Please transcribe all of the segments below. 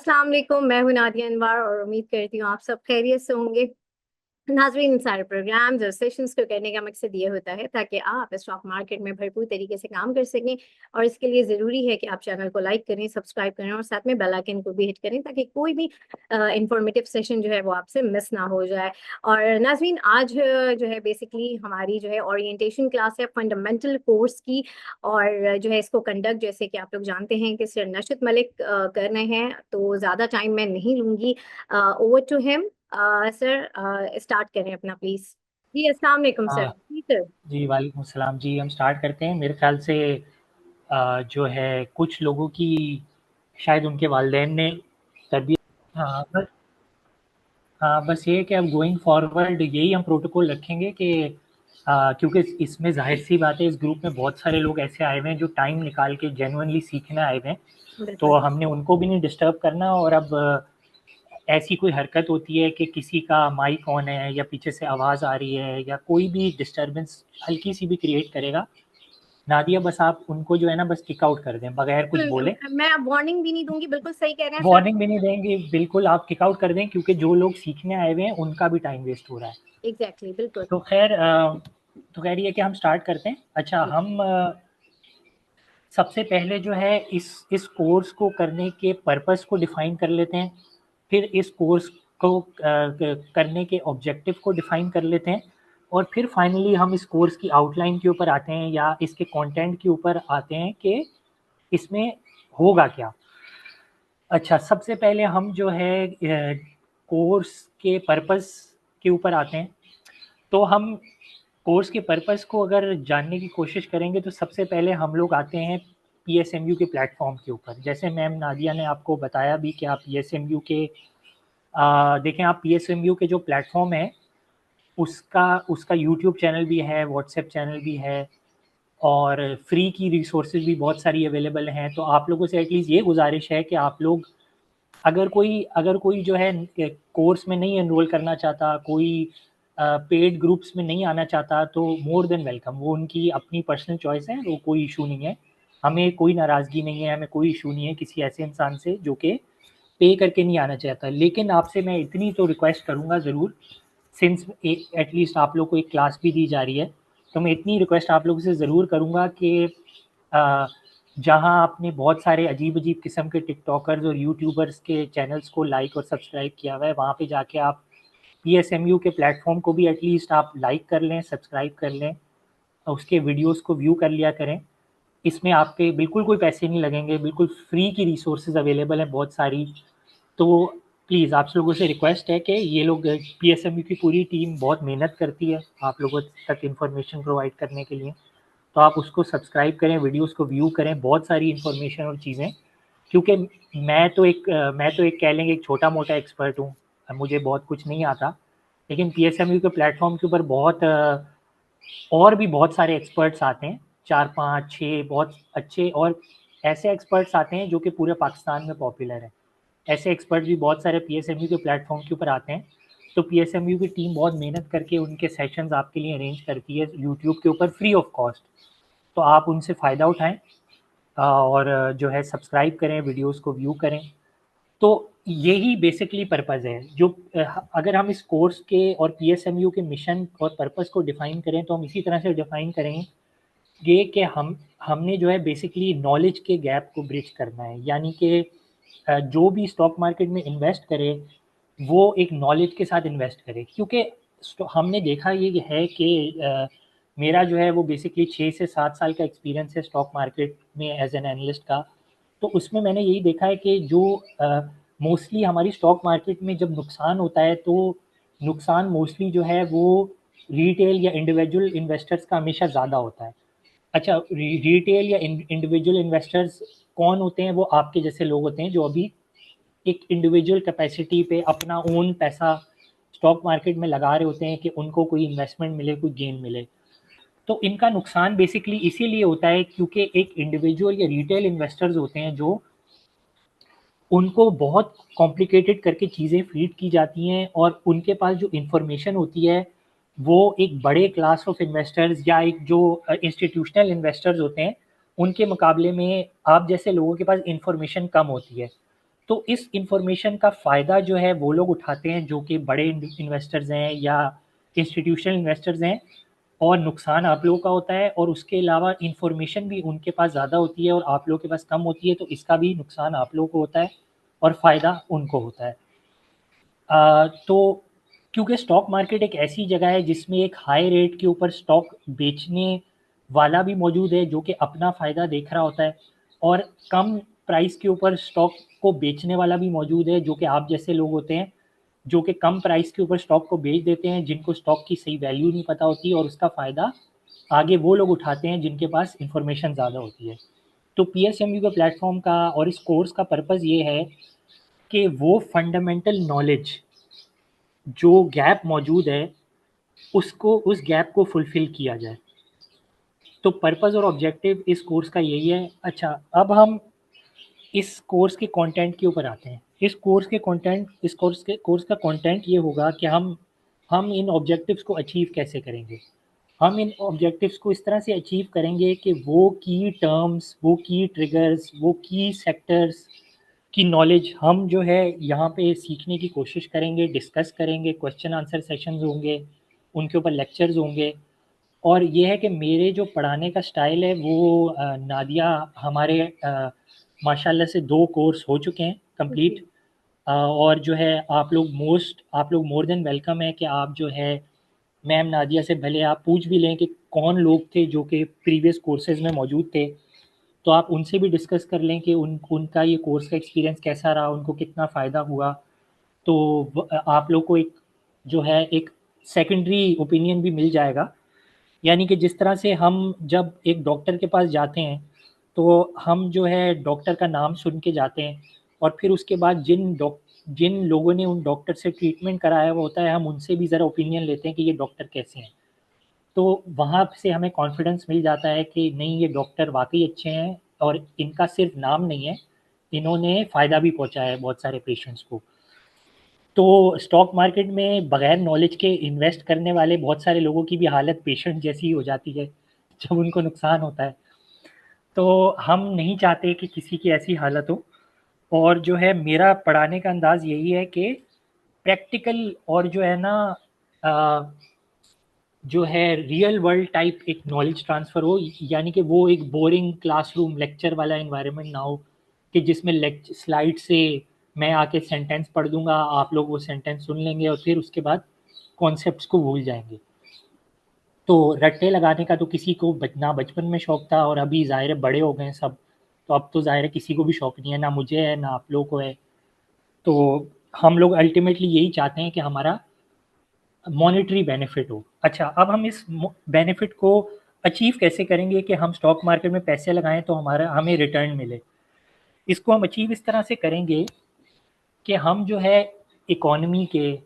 अस्सलाम वालेकुम। मैं हूं नादिया अनवर और उम्मीद करती हूँ आप सब खैरियत से होंगे। नाजरीन, इन सारे प्रोग्राम्स और सेशंस को करने का मकसद ये होता है ताकि आप स्टॉक मार्केट में भरपूर तरीके से काम कर सकें। और इसके लिए ज़रूरी है कि आप चैनल को लाइक करें, सब्सक्राइब करें और साथ में बेल आइकन को भी हिट करें ताकि कोई भी इंफॉर्मेटिव सेशन जो है वो आपसे मिस ना हो जाए। और नाजरीन, आज जो है बेसिकली हमारी जो है ओरिएंटेशन क्लास है फंडामेंटल कोर्स की। और जो है इसको कंडक्ट, जैसे कि आप लोग जानते हैं, कि सर नशिद मलिक कर रहे हैं, तो ज़्यादा टाइम मैं नहीं लूँगी। Over to him. Sir start करें अपना प्लीज। जी अस्सलाम वालेकुम सर। हाँ जी सर। जी, वालेकुम सलाम जी। हम स्टार्ट करते हैं। मेरे ख़्याल से जो है कुछ लोगों की शायद उनके वालिदैन ने तरबियत। हाँ, बस ये है कि अब गोइंग फॉरवर्ड यही हम प्रोटोकॉल रखेंगे कि क्योंकि इसमें ज़ाहिर-सी बात है, इस ग्रुप में बहुत सारे लोग ऐसे आए हुए हैं जो टाइम निकाल के जेन्युइनली सीखने आए हुए हैं, तो बिल्कुल। हमने उनको भी नहीं डिस्टर्ब करना। और अब ऐसी कोई हरकत होती है कि किसी का माइक ऑन है या पीछे से आवाज़ आ रही है या कोई भी डिस्टर्बेंस हल्की सी भी क्रिएट करेगा, नादिया बस आप उनको जो है ना बस किक आउट कर दें बगैर कुछ बोले। बिल्कुल, मैं अब वार्निंग भी नहीं दूंगी। बिल्कुल सही कह रहे हैं सर। वार्निंग भी नहीं देंगे, बिल्कुल आप किक आउट कर दें, क्योंकि जो लोग सीखने आए हुए हैं उनका भी टाइम वेस्ट हो रहा है। एग्जैक्टली, बिल्कुल। तो खैर ये कि हम स्टार्ट करते हैं। अच्छा, जी। हम सबसे पहले जो है इस कोर्स को करने के पर्पस को डिफाइन कर लेते हैं। फिर इस कोर्स को करने के ऑब्जेक्टिव को डिफाइन कर लेते हैं। और फिर फाइनली हम इस कोर्स की आउटलाइन के ऊपर आते हैं या इसके कंटेंट के ऊपर आते हैं कि इसमें होगा क्या। अच्छा, सबसे पहले हम जो है कोर्स के पर्पस के ऊपर आते हैं। तो हम कोर्स के पर्पस को अगर जानने की कोशिश करेंगे तो सबसे पहले हम लोग आते हैं पीएसएमयू के प्लेटफॉर्म के ऊपर। जैसे मैम नादिया ने आपको बताया भी कि आप पीएसएमयू के देखें, आप पीएसएमयू के जो प्लेटफॉर्म है उसका उसका यूट्यूब चैनल भी है, व्हाट्सएप चैनल भी है, और फ्री की रिसोर्सेज भी बहुत सारी अवेलेबल हैं। तो आप लोगों से एटलीस्ट ये गुजारिश है कि आप लोग, अगर कोई जो है कोर्स में नहीं एनरोल करना चाहता, कोई पेड ग्रुप्स में नहीं आना चाहता, तो मोर देन वेलकम। वो उनकी अपनी पर्सनल चॉइस है, वो कोई इशू नहीं है। हमें कोई नाराज़गी नहीं है, हमें कोई इशू नहीं है किसी ऐसे इंसान से जो कि पे करके नहीं आना चाहता। लेकिन आपसे मैं इतनी तो रिक्वेस्ट करूँगा ज़रूर, सिंस एटलीस्ट आप लोग को एक क्लास भी दी जा रही है, तो मैं इतनी रिक्वेस्ट आप लोगों से ज़रूर करूँगा कि अ, जहाँ आपने बहुत सारे अजीब-अजीब किस्म के टिकटॉकर्स और यूट्यूबर्स के चैनल्स को लाइक और सब्सक्राइब किया हुआ है, वहाँ पे जाके आप पीएसएमयू के प्लेटफ़ॉर्म को भी एटलीस्ट आप लाइक कर लें, सब्सक्राइब कर लें, और उसके वीडियोज़ को व्यू कर लिया करें। इसमें आपके बिल्कुल कोई पैसे नहीं लगेंगे, बिल्कुल फ्री की रिसोर्सेज़ अवेलेबल हैं बहुत सारी। तो प्लीज़ आप लोगों से रिक्वेस्ट है कि ये लोग, पीएसएमयू की पूरी टीम बहुत मेहनत करती है आप लोगों तक इन्फॉर्मेशन प्रोवाइड करने के लिए। तो आप उसको सब्सक्राइब करें, वीडियोस को व्यू करें, बहुत सारी इन्फॉर्मेशन और चीज़ें। क्योंकि मैं तो एक कह लेंगे एक छोटा-मोटा एक्सपर्ट हूँ, मुझे बहुत कुछ नहीं आता। लेकिन पीएसएमयू के प्लेटफ़ॉर्म के ऊपर और भी बहुत सारे एक्सपर्ट्स आते हैं, 4-5, 6 बहुत अच्छे, और ऐसे एक्सपर्ट्स आते हैं जो कि पूरे पाकिस्तान में पॉपुलर हैं। ऐसे एक्सपर्ट भी बहुत सारे पीएसएमयू के प्लेटफॉर्म के ऊपर आते हैं। तो पीएसएमयू की टीम बहुत मेहनत करके उनके सेशंस आपके लिए अरेंज करती है यूट्यूब के ऊपर फ्री ऑफ कॉस्ट। तो आप उनसे फ़ायदा उठाएं, और जो है सब्सक्राइब करें, वीडियोस को व्यू करें। तो यही बेसिकली पर्पज़ है। जो अगर हम इस कोर्स के और पीएसएमयू के मिशन और पर्पज़ को डिफ़ाइन करें तो हम इसी तरह से डिफ़ाइन करेंगे ये कि हमने जो है बेसिकली नॉलेज के गैप को ब्रिज करना है। यानी कि जो भी स्टॉक मार्केट में इन्वेस्ट करे वो एक नॉलेज के साथ इन्वेस्ट करे। क्योंकि हमने देखा ये है कि मेरा जो है वो बेसिकली 6 से 7 साल का एक्सपीरियंस है स्टॉक मार्केट में एज एन एनालिस्ट का। तो उसमें मैंने यही देखा है कि जो मोस्टली हमारी स्टॉक मार्केट में जब नुकसान होता है तो नुकसान मोस्टली जो है वो रिटेल या इंडिविजुअल इन्वेस्टर्स का हमेशा ज़्यादा होता है। अच्छा, रिटेल या इंडिविजुअल इन्वेस्टर्स कौन होते हैं? वो आपके जैसे लोग होते हैं जो अभी एक इंडिविजुअल कैपेसिटी पे अपना ओन पैसा स्टॉक मार्केट में लगा रहे होते हैं कि उनको कोई इन्वेस्टमेंट मिले, कोई गेन मिले। तो इनका नुकसान बेसिकली इसीलिए होता है क्योंकि एक इंडिविजुअल या रिटेल इन्वेस्टर्स होते हैं जो उनको बहुत कॉम्प्लिकेटेड करके चीज़ें फीड की जाती हैं, और उनके पास जो इन्फॉर्मेशन होती है वो एक बड़े क्लास ऑफ इन्वेस्टर्स या एक जो इंस्टीट्यूशनल इन्वेस्टर्स होते हैं उनके मुकाबले में आप जैसे लोगों के पास इन्फॉर्मेशन कम होती है। तो इस इंफॉर्मेशन का फ़ायदा जो है वो लोग उठाते हैं जो कि बड़े इन्वेस्टर्स हैं या इंस्टीट्यूशनल इन्वेस्टर्स हैं, और नुकसान आप लोगों का होता है, और उसके अलावा इंफॉर्मेशन भी उनके पास ज़्यादा होती है और आप लोगों के पास कम होती है, तो इसका भी नुकसान आप लोगों को होता है और फ़ायदा उनको होता है। तो क्योंकि स्टॉक मार्केट एक ऐसी जगह है जिसमें एक हाई रेट के ऊपर स्टॉक बेचने वाला भी मौजूद है जो कि अपना फ़ायदा देख रहा होता है, और कम प्राइस के ऊपर स्टॉक को बेचने वाला भी मौजूद है जो कि आप जैसे लोग होते हैं, जो कि कम प्राइस के ऊपर स्टॉक को बेच देते हैं, जिनको स्टॉक की सही वैल्यू नहीं पता होती, और उसका फ़ायदा आगे वो लोग उठाते हैं जिनके पास इंफॉर्मेशन ज़्यादा होती है। तो पीएसएमयू के प्लेटफॉर्म का और इस कोर्स का पर्पज़ ये है कि वो फंडामेंटल नॉलेज जो गैप मौजूद है उसको, उस गैप को फुलफिल किया जाए। तो पर्पस और ऑब्जेक्टिव इस कोर्स का यही है। अच्छा, अब हम इस कोर्स के कंटेंट के ऊपर आते हैं। इस कोर्स का कंटेंट ये होगा कि हम इन ऑब्जेक्टिव्स को अचीव कैसे करेंगे। हम इन ऑब्जेक्टिव्स को इस तरह से अचीव करेंगे कि वो की टर्म्स, वो की ट्रिगर्स, वो की सेक्टर्स की नॉलेज हम जो है यहाँ पे सीखने की कोशिश करेंगे, डिस्कस करेंगे, क्वेश्चन आंसर सेशंस होंगे, उनके ऊपर लेक्चर्स होंगे। और ये है कि मेरे जो पढ़ाने का स्टाइल है वो नादिया हमारे माशाल्लाह से 2 कोर्स हो चुके हैं कंप्लीट। जी। और जो है आप लोग मोर देन वेलकम है कि आप जो है मैम नादिया से भले आप पूछ भी लें कि कौन लोग थे जो कि प्रीवियस कोर्सेज़ में मौजूद थे, तो आप उनसे भी डिस्कस कर लें कि उनका ये कोर्स का एक्सपीरियंस कैसा रहा, उनको कितना फ़ायदा हुआ। तो आप लोग को एक जो है एक सेकेंडरी ओपिनियन भी मिल जाएगा। यानी कि जिस तरह से हम जब एक डॉक्टर के पास जाते हैं, तो हम जो है डॉक्टर का नाम सुन के जाते हैं, और फिर उसके बाद जिन लोगों ने उन डॉक्टर से ट्रीटमेंट कराया हुआ होता है, हम उनसे भी ज़रा ओपिनियन लेते हैं कि ये डॉक्टर कैसे हैं। तो वहाँ से हमें कॉन्फिडेंस मिल जाता है कि नहीं, ये डॉक्टर वाक़ई अच्छे हैं और इनका सिर्फ़ नाम नहीं है, इन्होंने फ़ायदा भी पहुँचाया है बहुत सारे पेशेंट्स को। तो स्टॉक मार्केट में बगैर नॉलेज के इन्वेस्ट करने वाले बहुत सारे लोगों की भी हालत पेशेंट जैसी ही हो जाती है जब उनको नुकसान होता है। तो हम नहीं चाहते कि किसी की ऐसी हालत हो, और जो है मेरा पढ़ाने का अंदाज़ यही है कि प्रैक्टिकल और जो है ना अ, जो है रियल वर्ल्ड टाइप एक नॉलेज ट्रांसफ़र हो, यानी कि वो एक बोरिंग क्लासरूम लेक्चर वाला एनवायरनमेंट ना हो कि जिसमें स्लाइड से मैं आके सेंटेंस पढ़ दूंगा, आप लोग वो सेंटेंस सुन लेंगे और फिर उसके बाद कॉन्सेप्ट्स को भूल जाएंगे। तो रट्टे लगाने का तो किसी को ना बचपन में शौक था, और अभी ज़ाहिर है बड़े हो गए हैं सब, तो अब तो ज़ाहिर है किसी को भी शौक नहीं है, ना मुझे है ना आप लोगों को है। तो हम लोग अल्टीमेटली यही चाहते हैं कि हमारा मॉनेटरी बेनिफिट हो। अच्छा, अब हम इस बेनिफिट को अचीव कैसे करेंगे कि हम स्टॉक मार्केट में पैसे लगाएं तो हमारा हमें रिटर्न मिले। इसको हम अचीव इस तरह से करेंगे कि हम जो है इकोनॉमी के,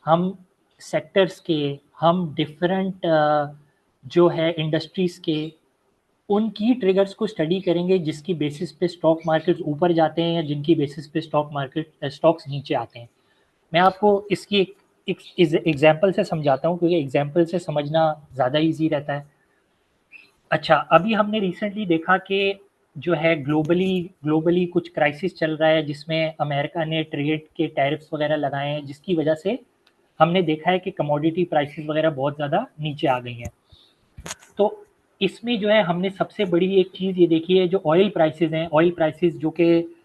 हम सेक्टर्स के, हम डिफरेंट जो है इंडस्ट्रीज़ के, उनकी ट्रिगर्स को स्टडी करेंगे जिसकी बेसिस पे स्टॉक मार्केट्स ऊपर जाते हैं या जिनकी बेसिस पे स्टॉक्स नीचे आते हैं। मैं आपको इसकी एक एग्जाम्पल से समझाता हूँ क्योंकि एग्जाम्पल से समझना ज़्यादा ईजी रहता है। अच्छा, अभी हमने रिसेंटली देखा कि जो है ग्लोबली कुछ क्राइसिस चल रहा है जिसमें अमेरिका ने ट्रेड के टैरिफ्स वगैरह लगाए हैं, जिसकी वजह से हमने देखा है कि कमोडिटी प्राइसेस वगैरह बहुत ज़्यादा नीचे आ गई हैं। तो इसमें जो है हमने सबसे बड़ी एक चीज़ ये देखी है, जो ऑयल प्राइसेस हैं, ऑयल प्राइसेस जो कि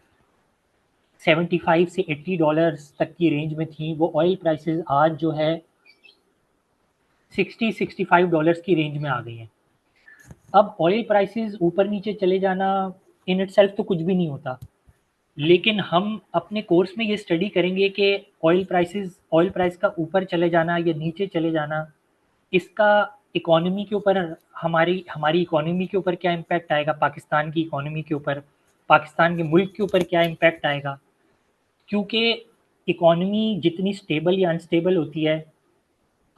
75 से $80 तक की रेंज में थी, वो ऑयल प्राइसेस आज जो है $60-65 की रेंज में आ गई हैं। अब ऑयल प्राइसेस ऊपर नीचे चले जाना इन इटसेल्फ तो कुछ भी नहीं होता, लेकिन हम अपने कोर्स में ये स्टडी करेंगे कि ऑयल प्राइस का ऊपर चले जाना या नीचे चले जाना, इसका इकोनॉमी के ऊपर, हमारी हमारी इकोनॉमी के ऊपर क्या इम्पैक्ट आएगा, पाकिस्तान की इकोनॉमी के ऊपर, पाकिस्तान के मुल्क के ऊपर क्या इम्पैक्ट आएगा। क्योंकि इकोनॉमी जितनी स्टेबल या अनस्टेबल होती है,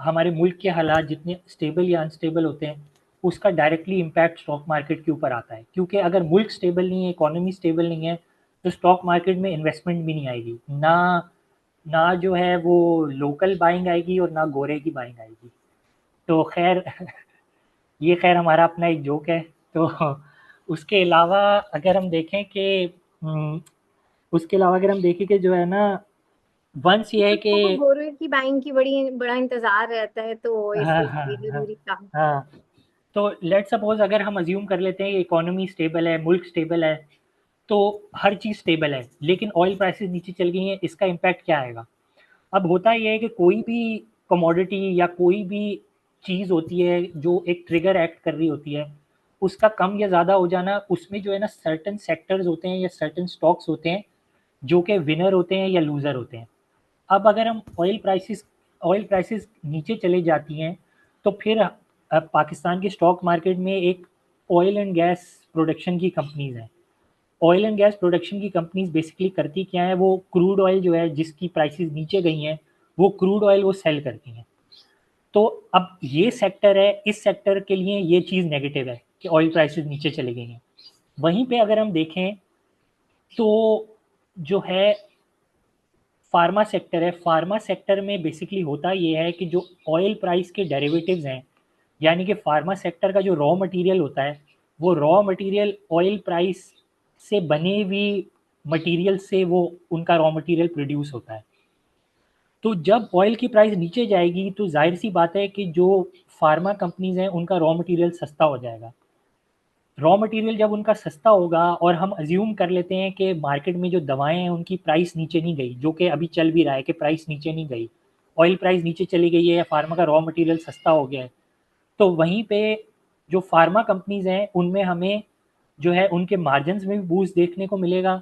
हमारे मुल्क के हालात जितने स्टेबल या अनस्टेबल होते हैं, उसका डायरेक्टली इम्पैक्ट स्टॉक मार्केट के ऊपर आता है। क्योंकि अगर मुल्क स्टेबल नहीं है, इकोनॉमी स्टेबल नहीं है, तो स्टॉक मार्केट में इन्वेस्टमेंट भी नहीं आएगी, ना ना जो है वो लोकल बाइंग आएगी और ना गोरे की बाइंग आएगी। तो खैर ये खैर हमारा अपना एक जोक है। तो उसके अलावा अगर हम देखें कि उसके अलावा अगर हम देखें कि जो है ना, वंस ये है कि लोगों को बोरो की बाइंग की बड़ा इंतजार रहता है, तो हाँ इसलिए हाँ ये हाँ जरूरी था। हाँ, तो लेट सपोज अगर हम अज्यूम कर लेते हैं इकोनॉमी स्टेबल है, मुल्क स्टेबल है, तो हर चीज़ स्टेबल है, लेकिन ऑयल प्राइसेस नीचे चल गई हैं, इसका इम्पैक्ट क्या आएगा? अब होता ये है कि कोई भी कमोडिटी या कोई भी चीज़ होती है जो एक ट्रिगर एक्ट कर रही होती है, उसका कम या ज़्यादा हो जाना, उसमें जो है ना सर्टेन सेक्टर्स होते हैं या सर्टेन स्टॉक्स होते हैं जो कि विनर होते हैं या लूज़र होते हैं। अब अगर हम ऑयल प्राइसेस नीचे चली जाती हैं, तो फिर पाकिस्तान के स्टॉक मार्केट में एक ऑयल एंड गैस प्रोडक्शन की कंपनीज हैं। ऑयल एंड गैस प्रोडक्शन की कंपनीज बेसिकली करती क्या है, वो क्रूड ऑयल जो है जिसकी प्राइसेस नीचे गई हैं, वो क्रूड ऑयल वो सेल करती हैं। तो अब ये सेक्टर है, इस सेक्टर के लिए ये चीज़ नेगेटिव है कि ऑयल प्राइसेस नीचे चली गई हैं। वहीं पे अगर हम देखें तो जो है फार्मा सेक्टर है, फार्मा सेक्टर में बेसिकली होता ये है कि जो ऑयल प्राइस के डेरिवेटिव्स हैं, यानी कि फार्मा सेक्टर का जो रॉ मटेरियल होता है, वो रॉ मटेरियल ऑयल प्राइस से बने हुई मटेरियल से वो उनका रॉ मटेरियल प्रोड्यूस होता है। तो जब ऑयल की प्राइस नीचे जाएगी तो जाहिर सी बात है कि जो फार्मा कंपनीज हैं उनका रॉ मटेरियल सस्ता हो जाएगा। रॉ मटेरियल जब उनका सस्ता होगा और हम अज्यूम कर लेते हैं कि मार्केट में जो दवाएं हैं उनकी प्राइस नीचे नहीं गई, जो कि अभी चल भी रहा है कि प्राइस नीचे नहीं गई, ऑयल प्राइस नीचे चली गई है या फार्मा का रॉ मटेरियल सस्ता हो गया है, तो वहीं पे जो फार्मा कंपनीज हैं उनमें हमें जो है उनके मार्जिन में भी बूस्ट देखने को मिलेगा।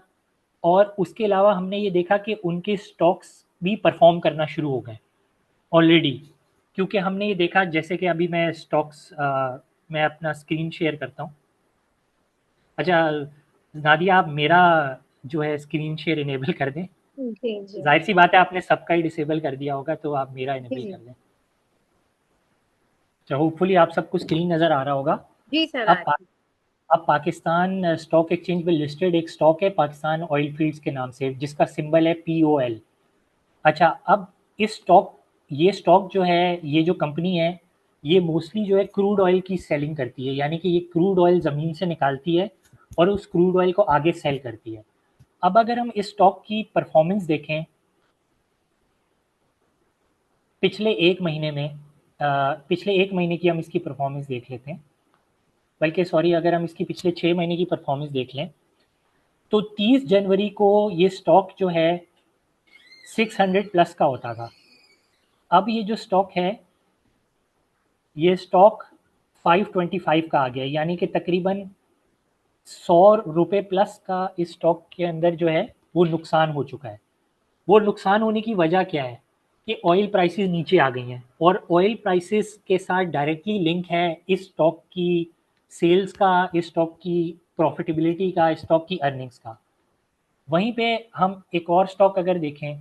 और उसके अलावा हमने ये देखा कि उनके स्टॉक्स भी परफॉर्म करना शुरू हो गए ऑलरेडी, क्योंकि हमने ये देखा, जैसे कि अभी मैं स्टॉक्स मैं अपना स्क्रीन शेयर करता हूँ। अच्छा नादिया, आप मेरा जो है स्क्रीन शेयर इनेबल कर दें। जी जी जाहिर सी बात है आपने सबका ही डिसेबल कर दिया होगा, तो आप मेरा जी इनेबल जी कर दें। तो होपफुली आप सबको स्क्रीन नज़र आ रहा होगा। जी सर, अब अब पाकिस्तान स्टॉक एक्सचेंज में लिस्टेड एक स्टॉक है पाकिस्तान ऑयल फील्ड्स के नाम से, जिसका सिंबल है POL। अच्छा, अब इस स्टॉक ये स्टॉक जो है, ये जो कंपनी है, ये मोस्टली जो है क्रूड ऑयल की सेलिंग करती है, यानी कि ये क्रूड ऑयल ज़मीन से निकालती है और उस क्रूड ऑयल को आगे सेल करती है। अब अगर हम इस स्टॉक की परफॉर्मेंस देखें पिछले एक महीने में, पिछले एक महीने की हम इसकी परफॉर्मेंस देख लेते हैं, बल्कि सॉरी, अगर हम इसकी पिछले 6 महीने की परफॉर्मेंस देख लें, तो 30 जनवरी को ये स्टॉक जो है 600 प्लस का होता था। अब ये जो स्टॉक है, ये स्टॉक 525 का आ गया, यानी कि तकरीबन 100 रुपये प्लस का इस स्टॉक के अंदर जो है वो नुकसान हो चुका है। वो नुकसान होने की वजह क्या है कि ऑयल प्राइसेस नीचे आ गई हैं, और ऑयल प्राइसेस के साथ डायरेक्टली लिंक है इस स्टॉक की सेल्स का, इस स्टॉक की प्रॉफिटेबिलिटी का, इस स्टॉक की अर्निंग्स का। वहीं पे हम एक और स्टॉक अगर देखें,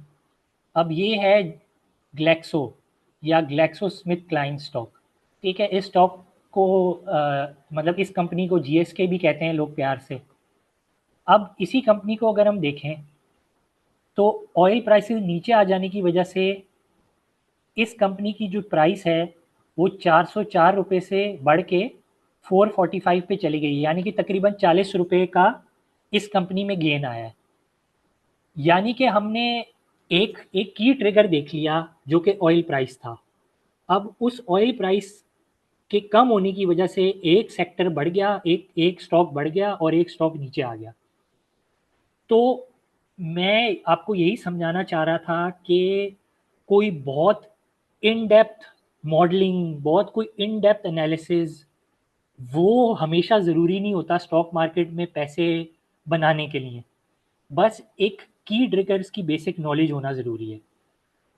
अब ये है ग्लैक्सो या ग्लैक्सो स्मिथ क्लाइन स्टॉक। ठीक है, इस स्टॉक को मतलब इस कंपनी को GSK भी कहते हैं लोग प्यार से। अब इसी कंपनी को अगर हम देखें, तो ऑयल प्राइसेस नीचे आ जाने की वजह से इस कंपनी की जो प्राइस है वो 404 रुपये से बढ़ के 445 पे चली गई, यानी कि तकरीबन 40 रुपये का इस कंपनी में गेन आया है। यानी कि हमने एक एक की ट्रिगर देख लिया जो कि ऑयल प्राइस था। अब उस ऑयल प्राइस के कम होने की वजह से एक सेक्टर बढ़ गया, एक एक स्टॉक बढ़ गया और एक स्टॉक नीचे आ गया। तो मैं आपको यही समझाना चाह रहा था कि कोई बहुत इन डेप्थ मॉडलिंग, बहुत कोई इन डेप्थ एनालिसिस वो हमेशा ज़रूरी नहीं होता स्टॉक मार्केट में पैसे बनाने के लिए। बस एक की ट्रिगर्स की बेसिक नॉलेज होना ज़रूरी है।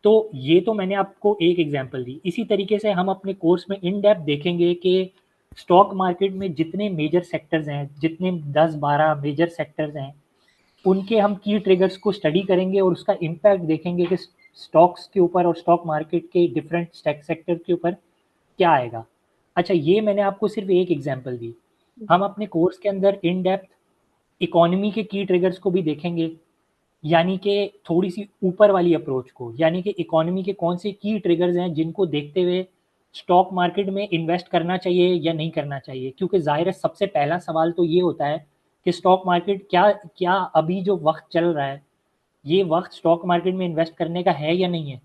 तो ये तो मैंने आपको एक एग्जांपल दी। इसी तरीके से हम अपने कोर्स में इन डेप्थ देखेंगे कि स्टॉक मार्केट में जितने मेजर सेक्टर्स हैं, जितने 10-12 मेजर सेक्टर्स हैं, उनके हम की ट्रिगर्स को स्टडी करेंगे और उसका इम्पैक्ट देखेंगे कि स्टॉक्स के ऊपर और स्टॉक मार्केट के डिफरेंट सेक्टर के ऊपर क्या आएगा। अच्छा, ये मैंने आपको सिर्फ एक एग्जांपल दी। हम अपने कोर्स के अंदर इन डेप्थ इकोनॉमी के की ट्रिगर्स को भी देखेंगे, यानी कि थोड़ी सी ऊपर वाली अप्रोच को, यानी कि इकोनॉमी के कौन से की ट्रिगर्स हैं जिनको देखते हुए स्टॉक मार्केट में इन्वेस्ट करना चाहिए या नहीं करना चाहिए। क्योंकि ज़ाहिर है सबसे पहला सवाल तो ये होता है कि स्टॉक मार्केट क्या क्या अभी जो वक्त चल रहा है, ये वक्त स्टॉक मार्केट में इन्वेस्ट करने का है या नहीं है।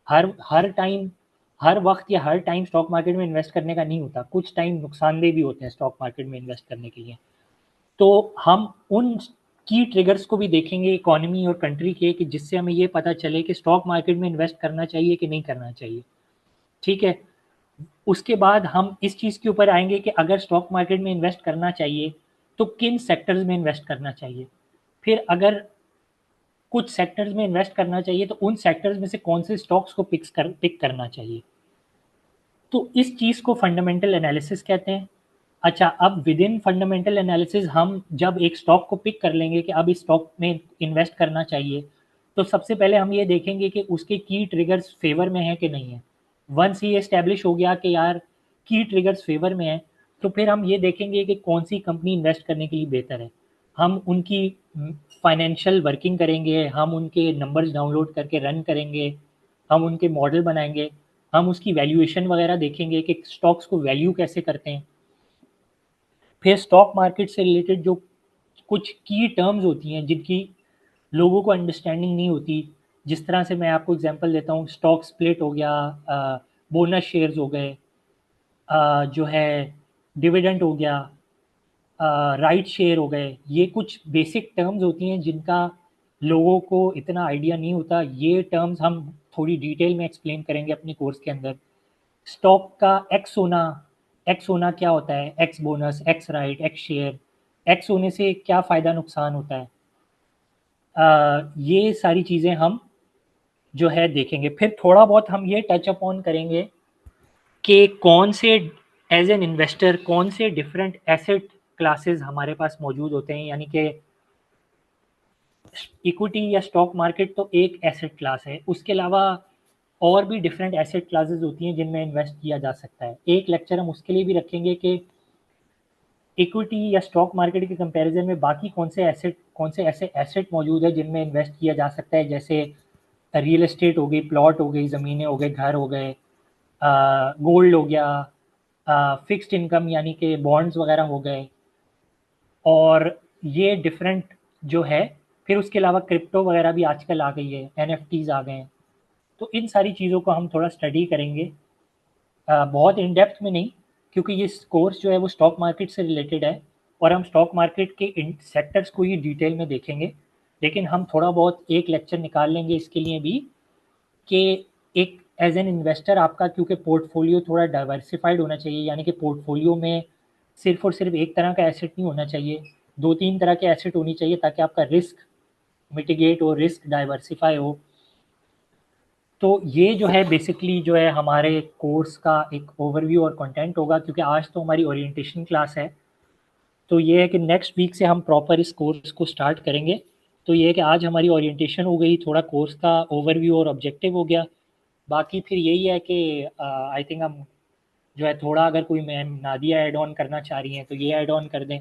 हर हर टाइम, हर वक्त या हर टाइम स्टॉक मार्केट में इन्वेस्ट करने का नहीं होता, कुछ टाइम नुकसानदेह भी होते हैं स्टॉक मार्केट में इन्वेस्ट करने के लिए। तो हम उन की ट्रिगर्स को भी देखेंगे इकोनॉमी और कंट्री के, कि जिससे हमें ये पता चले कि स्टॉक मार्केट में इन्वेस्ट करना चाहिए कि नहीं करना चाहिए। ठीक है। उसके बाद हम इस चीज़ के ऊपर आएंगे कि अगर स्टॉक मार्केट में इन्वेस्ट करना चाहिए तो किन सेक्टर्स में इन्वेस्ट करना चाहिए। फिर अगर कुछ सेक्टर्स में इन्वेस्ट करना चाहिए तो उन सेक्टर्स में से कौन से स्टॉक्स को पिक करना चाहिए। तो इस चीज़ को फंडामेंटल एनालिसिस कहते हैं। अच्छा, अब विद इन फंडामेंटल एनालिसिस हम जब एक स्टॉक को पिक कर लेंगे कि अब इस स्टॉक में इन्वेस्ट करना चाहिए, तो सबसे पहले हम ये देखेंगे कि उसके की ट्रिगर्स फेवर में है कि नहीं है। वंस ये एस्टेब्लिश हो गया कि यार की ट्रिगर्स फेवर में है, तो फिर हम ये देखेंगे कि कौन सी कंपनी इन्वेस्ट करने के लिए बेहतर है। हम उनकी फाइनेंशियल वर्किंग करेंगे, हम उनके नंबर्स डाउनलोड करके रन करेंगे, हम उनके मॉडल बनाएंगे, हम उसकी वैल्यूएशन वगैरह देखेंगे कि स्टॉक्स को वैल्यू कैसे करते हैं। फिर स्टॉक मार्केट से रिलेटेड जो कुछ की टर्म्स होती हैं जिनकी लोगों को अंडरस्टैंडिंग नहीं होती, जिस तरह से मैं आपको एग्जांपल देता हूँ, स्टॉक स्प्लिट हो गया, बोनस शेयर्स हो गए, जो है डिविडेंड हो गया, राइट शेयर हो गए। ये कुछ बेसिक टर्म्स होती हैं जिनका लोगों को इतना आइडिया नहीं होता। ये टर्म्स हम थोड़ी डिटेल में एक्सप्लेन करेंगे अपने कोर्स के अंदर। स्टॉक का एक्स होना क्या होता है, x bonus, x right, x share, x होने से क्या फ़ायदा नुकसान होता है। ये सारी चीज़ें हम जो है देखेंगे। फिर थोड़ा बहुत हम ये टच अपॉन करेंगे कि कौन से एज एन इन्वेस्टर कौन से डिफरेंट एसेट क्लासेस हमारे पास मौजूद होते हैं। यानी कि इक्विटी या स्टॉक मार्केट तो एक एसेट क्लास है, उसके अलावा और भी डिफरेंट एसेट क्लासेस होती हैं जिनमें इन्वेस्ट किया जा सकता है। एक लेक्चर हम उसके लिए भी रखेंगे कि इक्विटी या स्टॉक मार्केट के कंपैरिजन में बाकी कौन से ऐसे एसेट मौजूद है जिनमें इन्वेस्ट किया जा सकता है। जैसे रियल एस्टेट हो गई, प्लॉट हो गई, ज़मीनें हो गए, घर हो गए, गोल्ड हो गया, फिक्स्ड इनकम यानी कि बॉन्ड्स वगैरह हो गए। और ये डिफरेंट जो है, फिर उसके अलावा क्रिप्टो वगैरह भी आजकल आ गई है, एनएफटीज आ गए हैं। तो इन सारी चीज़ों को हम थोड़ा स्टडी करेंगे, बहुत इन डेप्थ में नहीं, क्योंकि ये कोर्स जो है वो स्टॉक मार्केट से रिलेटेड है और हम स्टॉक मार्केट के इन सेक्टर्स को ही डिटेल में देखेंगे। लेकिन हम थोड़ा बहुत एक लेक्चर निकाल लेंगे इसके लिए भी कि एक एज एन इन्वेस्टर आपका, क्योंकि पोर्टफोलियो थोड़ा डाइवर्सिफाइड होना चाहिए, यानी कि पोर्टफोलियो में सिर्फ और सिर्फ एक तरह का एसेट नहीं होना चाहिए, दो तीन तरह के एसेट होनी चाहिए ताकि आपका रिस्क मिटिगेट हो, रिस्क डाइवर्सिफाई हो। तो ये जो है बेसिकली जो है हमारे कोर्स का एक ओवरव्यू और कंटेंट होगा, क्योंकि आज तो हमारी ओरिएंटेशन क्लास है। तो ये है कि नेक्स्ट वीक से हम प्रॉपर इस कोर्स को स्टार्ट करेंगे। तो ये है कि आज हमारी ओरिएंटेशन हो गई, थोड़ा कोर्स का ओवरव्यू और ऑब्जेक्टिव हो गया। बाकी फिर यही है कि आई थिंक हम जो है थोड़ा, अगर कोई मैम नादिया ऐड ऑन करना चाह रही हैं तो ये ऐड ऑन कर दें।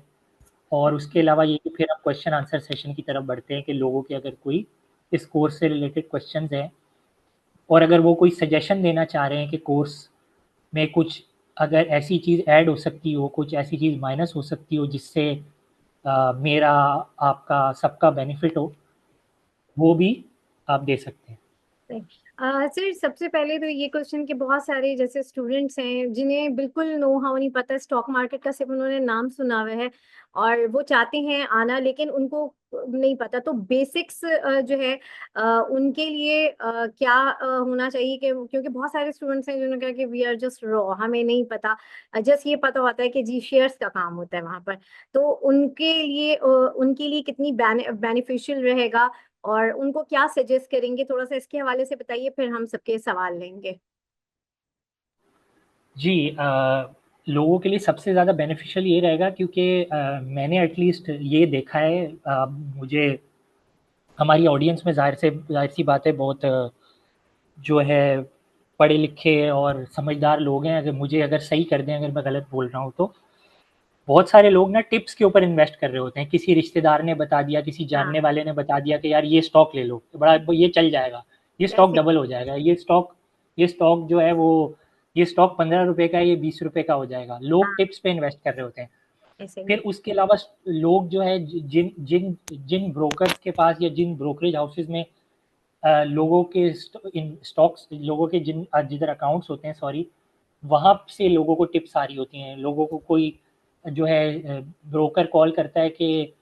और उसके अलावा ये कि फिर हम क्वेश्चन आंसर सेशन की तरफ बढ़ते हैं कि लोगों के अगर कोई इस कोर्स से रिलेटेड क्वेश्चंस हैं, और अगर वो कोई सजेशन देना चाह रहे हैं कि कोर्स में कुछ अगर ऐसी चीज़ ऐड हो सकती हो, कुछ ऐसी चीज़ माइनस हो सकती हो जिससे मेरा आपका सबका बेनिफिट हो, वो भी आप दे सकते हैं। सर सबसे पहले तो ये क्वेश्चन कि बहुत सारे जैसे स्टूडेंट्स हैं जिन्हें बिल्कुल नो हाउ नहीं पता, स्टॉक मार्केट का सिर्फ उन्होंने नाम सुना हुआ है और वो चाहते हैं आना, लेकिन उनको नहीं पता। तो बेसिक्स जो है उनके लिए क्या होना चाहिए कि, क्योंकि बहुत सारे स्टूडेंट्स हैं जिन्होंने कहा कि वी आर जस्ट रॉ, हमें नहीं पता, जस्ट ये पता होता है कि जी शेयर्स का काम होता है वहां पर। तो उनके लिए कितनी बेनिफिशियल रहेगा और उनको क्या सजेस्ट करेंगे, थोड़ा सा इसके हवाले से बताइए, फिर हम सबके सवाल लेंगे। जी, लोगों के लिए सबसे ज़्यादा बेनिफिशियल ये रहेगा, क्योंकि मैंने एटलीस्ट ये देखा है, मुझे हमारी ऑडियंस में ज़ाहिर सी बात है बहुत जो है पढ़े लिखे और समझदार लोग हैं। अगर मुझे अगर सही कर दें अगर मैं गलत बोल रहा हूँ तो, बहुत सारे लोग ना टिप्स के ऊपर इन्वेस्ट कर रहे होते हैं। किसी रिश्तेदार ने बता दिया, किसी जानने हाँ, वाले ने बता दिया कि यार ये स्टॉक ले लो, तो बड़ा ये चल जाएगा, ये स्टॉक वैसे। डबल हो जाएगा, ये स्टॉक जो है वो, ये स्टॉक 15 रुपए का, ये 20 रुपए का हो जाएगा। लोग हाँ। टिप्स पे इन्वेस्ट कर रहे होते हैं। ऐसे फिर ही। उसके अलावा लोग जो है जिन जिन जिन ब्रोकर्स के पास या जिन ब्रोकरेज हाउसेज में लोगों के स्टॉक्स, लोगों के जिधर अकाउंट्स होते हैं, सॉरी, वहाँ से लोगों को टिप्स आ रही होती हैं। लोगों को कोई जो है ब्रोकर कॉल करता है कि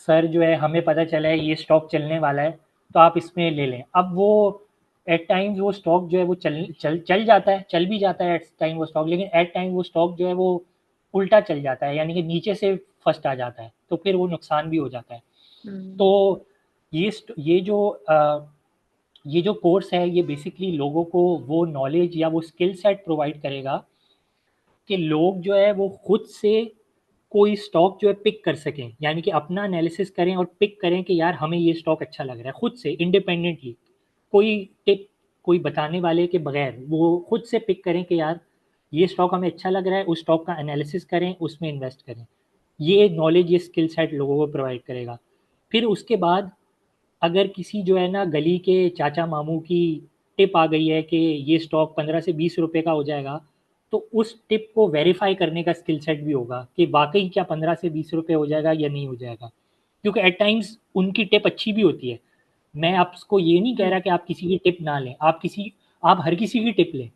सर जो है हमें पता चला है ये स्टॉक चलने वाला है, तो आप इसमें ले लें। अब वो एट टाइम्स वो स्टॉक जो है वो चल जाता है, चल भी जाता है एट टाइम वो स्टॉक, लेकिन एट टाइम वो स्टॉक जो है वो उल्टा चल जाता है, यानी कि नीचे से फर्स्ट आ जाता है, तो फिर वो नुकसान भी हो जाता है। हम्म। तो ये जो ये जो कोर्स है ये बेसिकली लोगों को वो नॉलेज या वो स्किल सेट प्रोवाइड करेगा कि लोग जो है वो खुद से कोई स्टॉक जो है पिक कर सकें, यानी कि अपना एनालिसिस करें और पिक करें कि यार हमें ये स्टॉक अच्छा लग रहा है, खुद से इंडिपेंडेंटली, कोई टिप, कोई बताने वाले के बगैर वो खुद से पिक करें कि यार ये स्टॉक हमें अच्छा लग रहा है, उस स्टॉक का एनालिसिस करें, उसमें इन्वेस्ट करें। ये नॉलेज, ये स्किल सेट लोगों को प्रोवाइड करेगा। फिर उसके बाद अगर किसी जो है ना गली के चाचा मामू की टिप आ गई है कि ये स्टॉक 15 से 20 रुपए का हो जाएगा, तो उस टिप को वेरीफाई करने का स्किल सेट भी होगा कि वाकई क्या 15 से 20 रुपए हो जाएगा या नहीं हो जाएगा, क्योंकि एट टाइम्स उनकी टिप अच्छी भी होती है। मैं आपको ये नहीं कह हम्म। रहा कि आप किसी की टिप ना लें, आप हर किसी की टिप लें,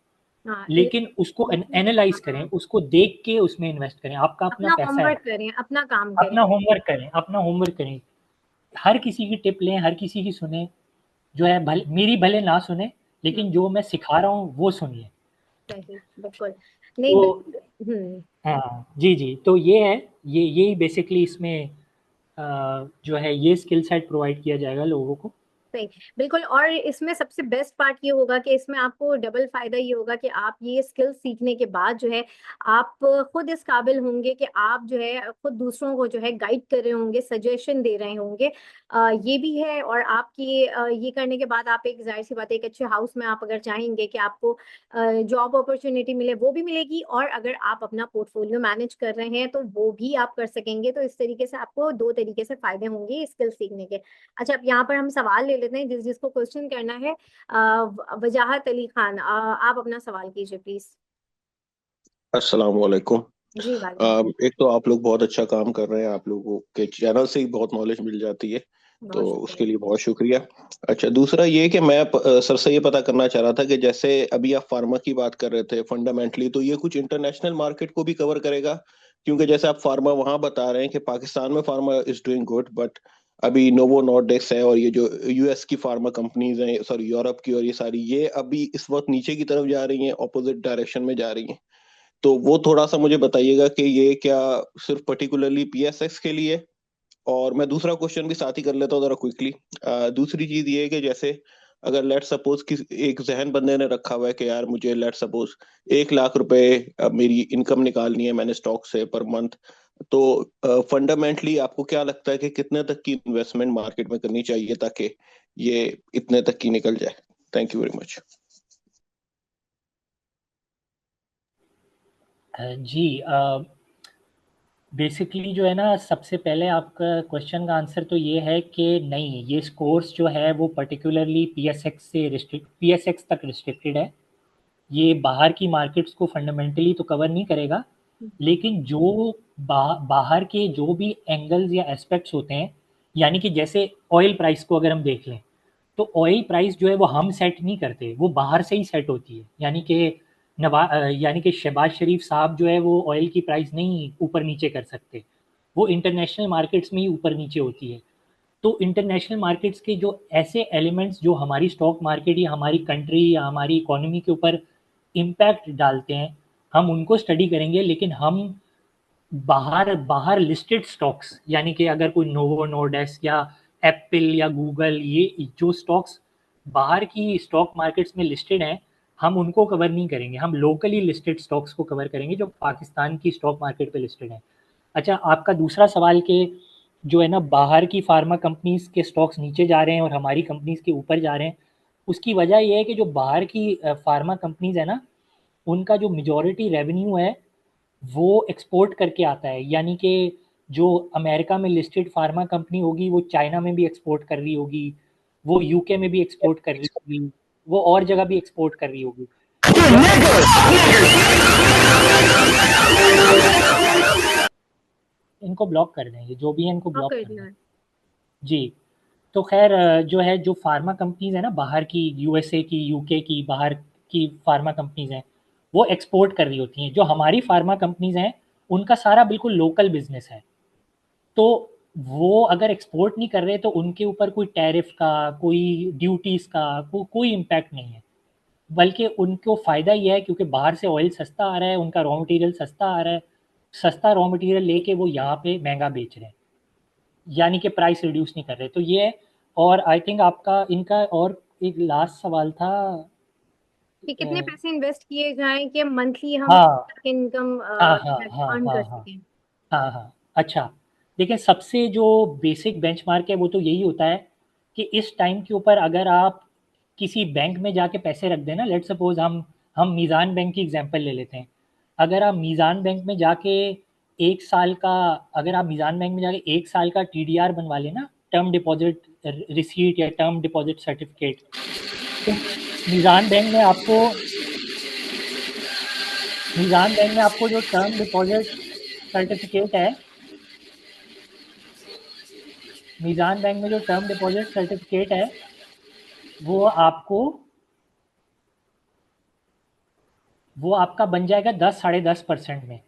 हाँ, लेकिन उसको एनालाइज करें, हाँ, उसको देख के उसमें इन्वेस्ट करें, आपका अपना अपना पैसा है। होमवर्क करें, अपना काम करें। अपना होमवर्क करें, अपना होमवर्क करें, हर किसी की टिप लें, हर किसी की सुने, जो है मेरी भले ना सुने, हम्म, लेकिन जो मैं सिखा रहा हूँ वो सुनिए। सही, बिल्कुल। नहीं, तो बिल्कुल। हाँ जी जी, तो ये है, ये यही बेसिकली इसमें जो है ये स्किल सेट प्रोवाइड किया जाएगा लोगों को। सही, बिल्कुल। और इसमें सबसे बेस्ट पार्ट ये होगा कि इसमें आपको डबल फायदा ये होगा कि आप ये स्किल सीखने के बाद जो है आप खुद इस काबिल होंगे कि आप जो है खुद दूसरों को जो है गाइड कर रहे होंगे, सजेशन दे रहे होंगे। ये भी है। और आपकी ये करने के बाद आप एक जाहिर सी बात है एक अच्छे हाउस में आप अगर चाहेंगे कि आपको जॉब अपॉर्चुनिटी मिले, वो भी मिलेगी। और अगर आप अपना पोर्टफोलियो मैनेज कर रहे हैं तो वो भी आप कर सकेंगे। तो इस तरीके से आपको दो तरीके से फायदे होंगे स्किल सीखने के। अच्छा, अब यहाँ पर हम सवाल ले लेते हैं जिसको क्वेश्चन करना है। वजाहत अली खान, आप अपना सवाल कीजिए प्लीज। अस्सलाम वालेकुम। जी, वालेकुम। एक तो आप लोग बहुत अच्छा काम कर रहे हैं, आप लोगों के चैनल से ही बहुत नॉलेज मिल जाती है, तो बहुत शुक्रिया। उसके लिए बहुत शुक्रिया। अच्छा, दूसरा ये कि मैं सर से ये पता करना चाह रहा था कि जैसे अभी आप फार्मा की बात कर रहे थे फंडामेंटली, तो ये कुछ इंटरनेशनल मार्केट को भी कवर करेगा? क्योंकि जैसे आप फार्मा वहां बता रहे हैं कि पाकिस्तान में pharma is doing good, but अभी नोवो नॉर्डिक्स है और ये जो यूएस की फार्मा कंपनीज हैं, सॉरी यूरोप की, और ये सारी ये अभी इस वक्त नीचे की तरफ जा रही हैं, ऑपोजिट डायरेक्शन में जा रही हैं। तो वो थोड़ा सा मुझे बताइएगा कि ये क्या सिर्फ पर्टिकुलरली पीएसएक्स के लिए है? और मैं दूसरा क्वेश्चन भी साथ ही कर लेता हूँ जरा क्विकली। दूसरी चीज ये है कि जैसे अगर लेट सपोज कि एक जहन बंदे ने रखा हुआ है कि यार मुझे लेट सपोज 1 लाख रुपए मेरी इनकम निकालनी है मैंने स्टॉक से पर मंथ, तो फंडामेंटली आपको क्या लगता है कि कितने तक की इन्वेस्टमेंट मार्केट में करनी चाहिए ताकि ये इतने तक की निकल जाए? Thank you very much. जी, बेसिकली जो है ना, सबसे पहले आपका क्वेश्चन का आंसर तो ये है कि नहीं, ये कोर्स जो है वो पर्टिकुलरली पीएसएक्स तक रिस्ट्रिक्टेड है। ये बाहर की मार्केट्स को फंडामेंटली तो कवर नहीं करेगा, लेकिन जो बाहर के जो भी एंगल्स या एस्पेक्ट्स होते हैं, यानी कि जैसे ऑयल प्राइस को अगर हम देख लें, तो ऑयल प्राइस जो है वो हम सेट नहीं करते, वो बाहर से ही सेट होती है। यानी कि शहबाज शरीफ साहब जो है वो ऑयल की प्राइस नहीं ऊपर नीचे कर सकते, वो इंटरनेशनल मार्केट्स में ही ऊपर नीचे होती है। तो इंटरनेशनल मार्केट्स के जो ऐसे एलिमेंट्स जो हमारी स्टॉक मार्केट या हमारी कंट्री या हमारी इकोनॉमी के ऊपर इम्पैक्ट डालते हैं, हम उनको स्टडी करेंगे। लेकिन हम बाहर बाहर लिस्टेड स्टॉक्स, यानी कि अगर कोई नोवो नोर्डेस्क या एप्पल या गूगल, ये जो स्टॉक्स बाहर की स्टॉक मार्केट्स में लिस्टेड हैं, हम उनको कवर नहीं करेंगे। हम लोकली लिस्टेड स्टॉक्स को कवर करेंगे जो पाकिस्तान की स्टॉक मार्केट पे लिस्टेड हैं। अच्छा, आपका दूसरा सवाल के जो है ना, बाहर की फार्मा कंपनीज के स्टॉक्स नीचे जा रहे हैं और हमारी कंपनीज के ऊपर जा रहे हैं, उसकी वजह यह है कि जो बाहर की फार्मा कंपनीज है ना, उनका जो मेजॉरिटी रेवेन्यू है वो एक्सपोर्ट करके आता है। यानी कि जो अमेरिका में लिस्टेड फार्मा कंपनी होगी वो चाइना में भी एक्सपोर्ट कर रही होगी, वो यूके में भी एक्सपोर्ट कर रही होगी, वो और जगह भी एक्सपोर्ट कर रही होगी। तो जब, इनको ब्लॉक कर दें, ये जो भी है इनको ब्लॉक ब्लॉक कर कर दिया दें। है। जी। तो खैर जो है, जो फार्मा कंपनीज है ना बाहर की, यूएसए की, यूके की, बाहर की फार्मा कंपनीज हैं, वो एक्सपोर्ट कर रही होती हैं। जो हमारी फार्मा कंपनीज हैं उनका सारा बिल्कुल लोकल बिजनेस है, तो वो अगर एक्सपोर्ट नहीं कर रहे तो उनके ऊपर कोई टैरिफ का, कोई ड्यूटीज़ का कोई इम्पैक्ट नहीं है, बल्कि उनको फ़ायदा ये है क्योंकि बाहर से ऑयल सस्ता आ रहा है, उनका रॉ मटेरियल सस्ता आ रहा है, सस्ता रॉ मटेरियल लेके वो यहाँ पे महंगा बेच रहे हैं, यानी कि प्राइस रिड्यूस नहीं कर रहे, तो ये है। और आई थिंक आपका इनका और एक लास्ट सवाल था। कि अ, कितने पैसे इन्वेस्ट किए जाएं कि मंथली हम हाँ इनकम हाँ हाँ हाँ अर्न हाँ कर हाँ सकें। हाँ हाँ। अच्छा, देखिए सबसे जो बेसिक बेंचमार्क है वो तो यही होता है कि इस टाइम के ऊपर अगर आप किसी बैंक में जाके पैसे रख देना, लेट सपोज हम मीज़ान बैंक की एग्जांपल ले लेते हैं। अगर आप मीज़ान बैंक में जाके 1 साल का, अगर आप मीज़ान बैंक में जाके 1 साल का टीडीआर बनवा लेना, टर्म डिपॉजिट रिसीट या टर्म डिपॉजिट सर्टिफिकेट, तो मीज़ान बैंक में आपको मीज़ान बैंक में आपको जो टर्म डिपॉजिट सर्टिफिकेट है, मीज़ान बैंक में जो टर्म डिपॉजिट सर्टिफिकेट है वो आपको वो आपका बन जाएगा 10 साढ़े 10% में।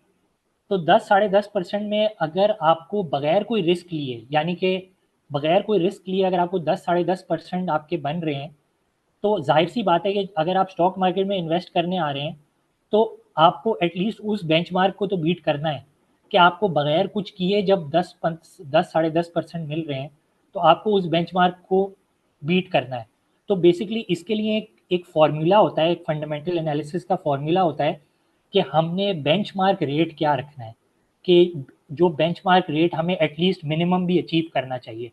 तो 10 साढ़े 10% में अगर आपको बगैर कोई रिस्क लिए, यानी कि बगैर कोई रिस्क लिए अगर आपको 10 साढ़े 10% आपके बन रहे हैं, तो जाहिर सी बात है कि अगर आप स्टॉक मार्केट में इन्वेस्ट करने आ रहे हैं तो आपको एटलीस्ट उस बेंचमार्क को तो बीट करना है कि आपको बगैर कुछ किए जब 10 साढ़े 10% मिल रहे हैं तो आपको उस बेंचमार्क को बीट करना है। तो बेसिकली इसके लिए एक फार्मूला होता है, एक फंडामेंटल एनालिसिस का फार्मूला होता है कि हमने बेंचमार्क रेट क्या रखना है, कि जो बेंचमार्क रेट हमें एटलीस्ट मिनिमम भी अचीव करना चाहिए।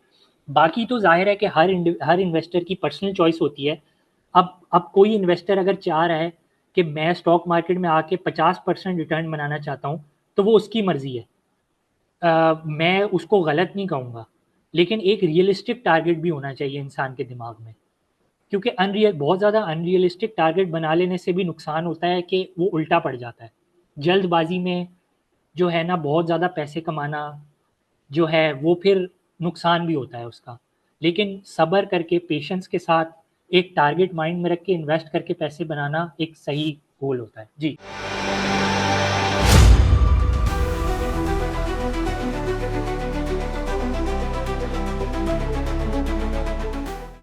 बाकी तो जाहिर है कि हर इन्वेस्टर की पर्सनल चॉइस होती है। अब कोई इन्वेस्टर अगर चाह रहा है कि मैं स्टॉक मार्केट में आके 50% रिटर्न बनाना चाहता हूँ, तो वो उसकी मर्जी है। मैं उसको गलत नहीं कहूँगा, लेकिन एक रियलिस्टिक टारगेट भी होना चाहिए इंसान के दिमाग में, क्योंकि बहुत ज़्यादा अनरियलिस्टिक टारगेट बना लेने से भी नुकसान होता है कि वो उल्टा पड़ जाता है। जल्दबाजी में जो है ना बहुत ज़्यादा पैसे कमाना जो है वो फिर नुकसान भी होता है उसका। लेकिन सब्र करके पेशेंस के साथ एक टारगेट माइंड में रख के इन्वेस्ट करके पैसे बनाना एक सही गोल होता है। जी।